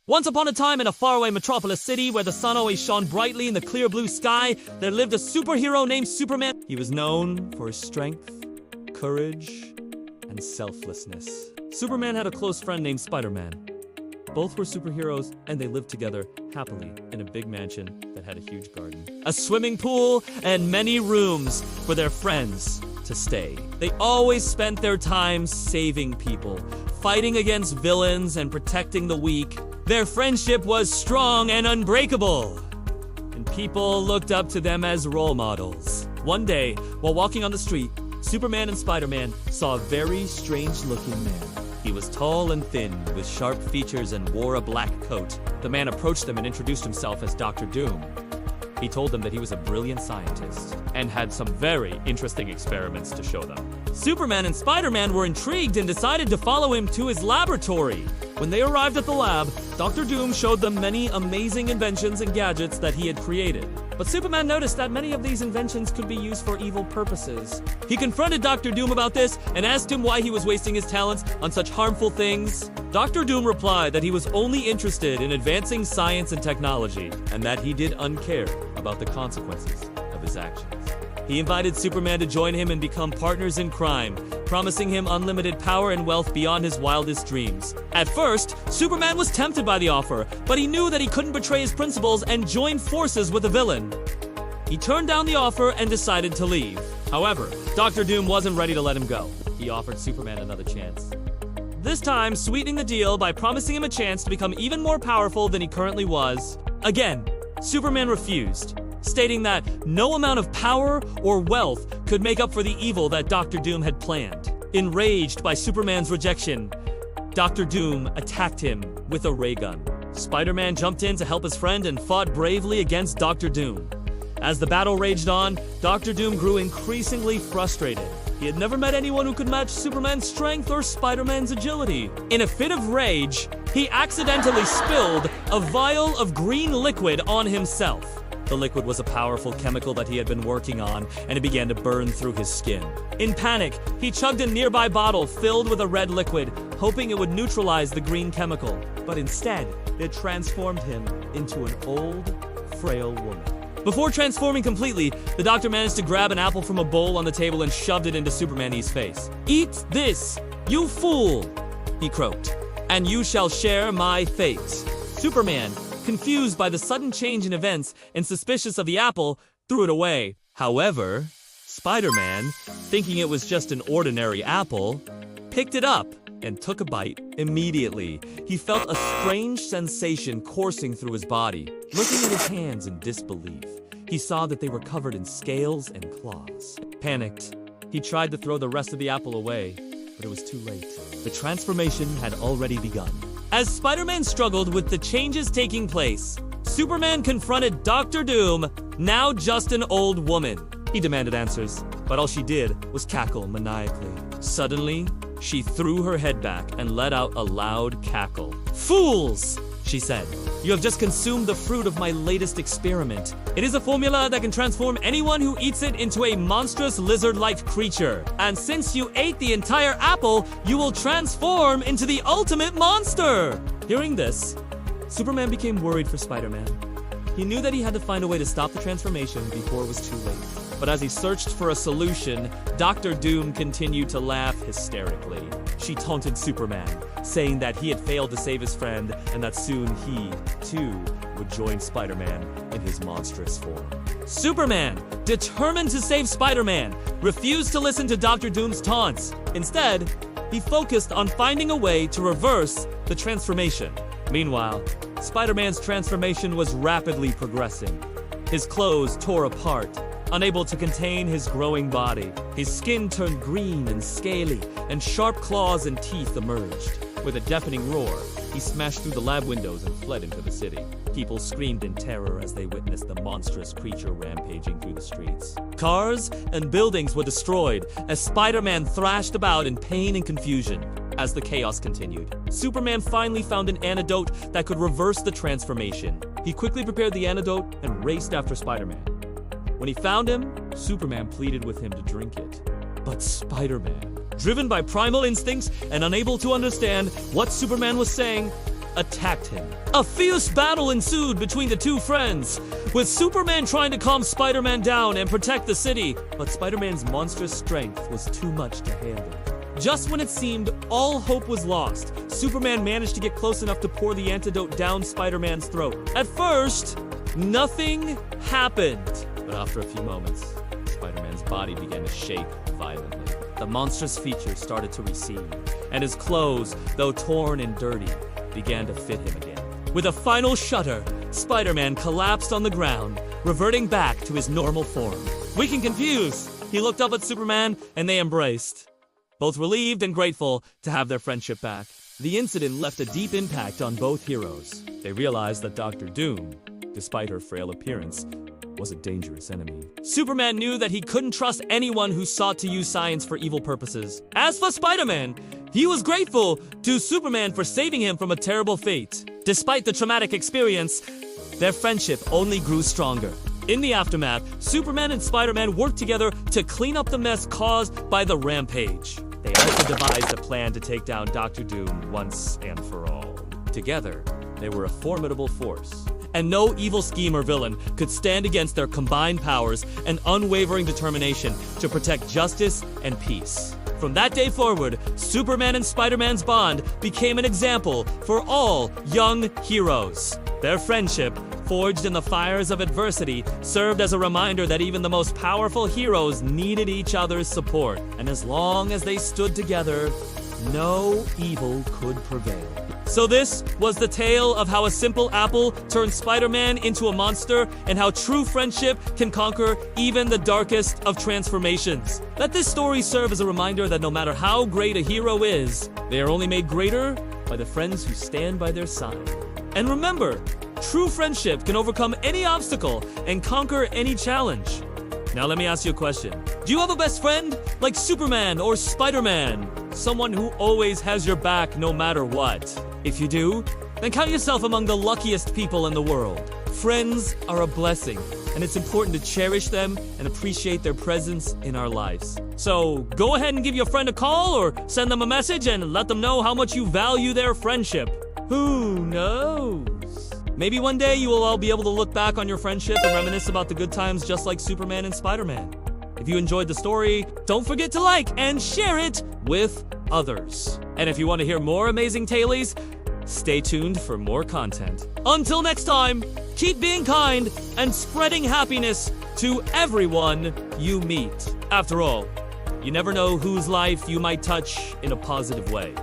Once upon a time in a faraway metropolis city where the sun always shone brightly in the clear blue sky, there lived a superhero named Superman. He was known for his strength, courage, and selflessness. Superman had a close friend named Spiderman. Both were superheroes, and they lived together happily in a big mansion that had a huge garden, a swimming pool, and many rooms for their friends to stay. They always spent their time saving people, fighting against villains, and protecting the weak. Their friendship was strong and unbreakable, and people looked up to them as role models. One day, while walking on the street, Superman and Spider-Man saw a very strange-looking man. He was tall and thin, with sharp features and wore a black coat. The man approached them and introduced himself as Dr. Doom. He told them that he was a brilliant scientist and had some very interesting experiments to show them. Superman and Spider-Man were intrigued and decided to follow him to his laboratory. When they arrived at the lab, Dr. Doom showed them many amazing inventions and gadgets that he had created. But Superman noticed that many of these inventions could be used for evil purposes. He confronted Dr. Doom about this and asked him why he was wasting his talents on such harmful things. Dr. Doom replied that he was only interested in advancing science and technology, and that he did uncare about the consequences of his actions. He invited Superman to join him and become partners in crime, promising him unlimited power and wealth beyond his wildest dreams. At first, Superman was tempted by the offer, but he knew that he couldn't betray his principles and join forces with a villain. He turned down the offer and decided to leave. However, Dr. Doom wasn't ready to let him go. He offered Superman another chance, this time sweetening the deal by promising him a chance to become even more powerful than he currently was. Again, Superman refused, stating that no amount of power or wealth could make up for the evil that Dr. Doom had planned. Enraged by Superman's rejection, Dr. Doom attacked him with a ray gun. Spider-Man jumped in to help his friend and fought bravely against Dr. Doom. As the battle raged on, Dr. Doom grew increasingly frustrated. He had never met anyone who could match Superman's strength or Spider-Man's agility. In a fit of rage, he accidentally spilled a vial of green liquid on himself. The liquid was a powerful chemical that he had been working on, and it began to burn through his skin. In panic, he chugged a nearby bottle filled with a red liquid, hoping it would neutralize the green chemical. But instead, it transformed him into an old, frail woman. Before transforming completely, the doctor managed to grab an apple from a bowl on the table and shoved it into Superman's face. "Eat this, you fool," he croaked, "and you shall share my fate." Superman, confused by the sudden change in events and suspicious of the apple, threw it away. However, Spider-Man, thinking it was just an ordinary apple, picked it up and took a bite. Immediately, he felt a strange sensation coursing through his body. Looking at his hands in disbelief, he saw that they were covered in scales and claws. Panicked, he tried to throw the rest of the apple away, but it was too late. The transformation had already begun. As Spider-Man struggled with the changes taking place, Superman confronted Dr. Doom, now just an old woman. He demanded answers, but all she did was cackle maniacally. Suddenly, she threw her head back and let out a loud cackle. "Fools!" she said. "You have just consumed the fruit of my latest experiment. It is a formula that can transform anyone who eats it into a monstrous lizard-like creature. And since you ate the entire apple, you will transform into the ultimate monster!" Hearing this, Superman became worried for Spider-Man. He knew that he had to find a way to stop the transformation before it was too late. But as he searched for a solution, Dr. Doom continued to laugh hysterically. She taunted Superman, saying that he had failed to save his friend and that soon he, too, would join Spider-Man in his monstrous form. Superman, determined to save Spider-Man, refused to listen to Dr. Doom's taunts. Instead, he focused on finding a way to reverse the transformation. Meanwhile, Spider-Man's transformation was rapidly progressing. His clothes tore apart, unable to contain his growing body. His skin turned green and scaly, and sharp claws and teeth emerged. With a deafening roar, he smashed through the lab windows and fled into the city. People screamed in terror as they witnessed the monstrous creature rampaging through the streets. Cars and buildings were destroyed as Spider-Man thrashed about in pain and confusion. As the chaos continued, Superman finally found an antidote that could reverse the transformation. He quickly prepared the antidote and raced after Spider-Man. When he found him, Superman pleaded with him to drink it. But Spider-Man, driven by primal instincts and unable to understand what Superman was saying, attacked him. A fierce battle ensued between the two friends, with Superman trying to calm Spider-Man down and protect the city, but Spider-Man's monstrous strength was too much to handle. Just when it seemed all hope was lost, Superman managed to get close enough to pour the antidote down Spider-Man's throat. At first, nothing happened, but after a few moments, Spider-Man's body began to shake violently. The monstrous features started to recede, and his clothes, though torn and dirty, began to fit him again. With a final shudder, Spider-Man collapsed on the ground, reverting back to his normal form. Weak and confused, he looked up at Superman, and they embraced, both relieved and grateful to have their friendship back. The incident left a deep impact on both heroes. They realized that Dr. Doom, despite her frail appearance, was a dangerous enemy. Superman knew that he couldn't trust anyone who sought to use science for evil purposes. As for Spider-Man, he was grateful to Superman for saving him from a terrible fate. Despite the traumatic experience, their friendship only grew stronger. In the aftermath, Superman and Spider-Man worked together to clean up the mess caused by the rampage. They also devised a plan to take down Dr. Doom once and for all. Together, they were a formidable force, and no evil scheme or villain could stand against their combined powers and unwavering determination to protect justice and peace. From that day forward, Superman and Spider-Man's bond became an example for all young heroes. Their friendship, forged in the fires of adversity, served as a reminder that even the most powerful heroes needed each other's support. And as long as they stood together, no evil could prevail. So this was the tale of how a simple apple turned Spider-Man into a monster, and how true friendship can conquer even the darkest of transformations. Let this story serve as a reminder that no matter how great a hero is, they are only made greater by the friends who stand by their side. And remember, true friendship can overcome any obstacle and conquer any challenge. Now let me ask you a question. Do you have a best friend? Like Superman or Spider-Man? Someone who always has your back no matter what? If you do, then count yourself among the luckiest people in the world. Friends are a blessing, and it's important to cherish them and appreciate their presence in our lives. So go ahead and give your friend a call or send them a message and let them know how much you value their friendship. Who knows? Maybe one day you will all be able to look back on your friendship and reminisce about the good times just like Superman and Spider-Man. If you enjoyed the story, don't forget to like and share it with others. And if you want to hear more amazing tailies, stay tuned for more content. Until next time, keep being kind and spreading happiness to everyone you meet. After all, you never know whose life you might touch in a positive way.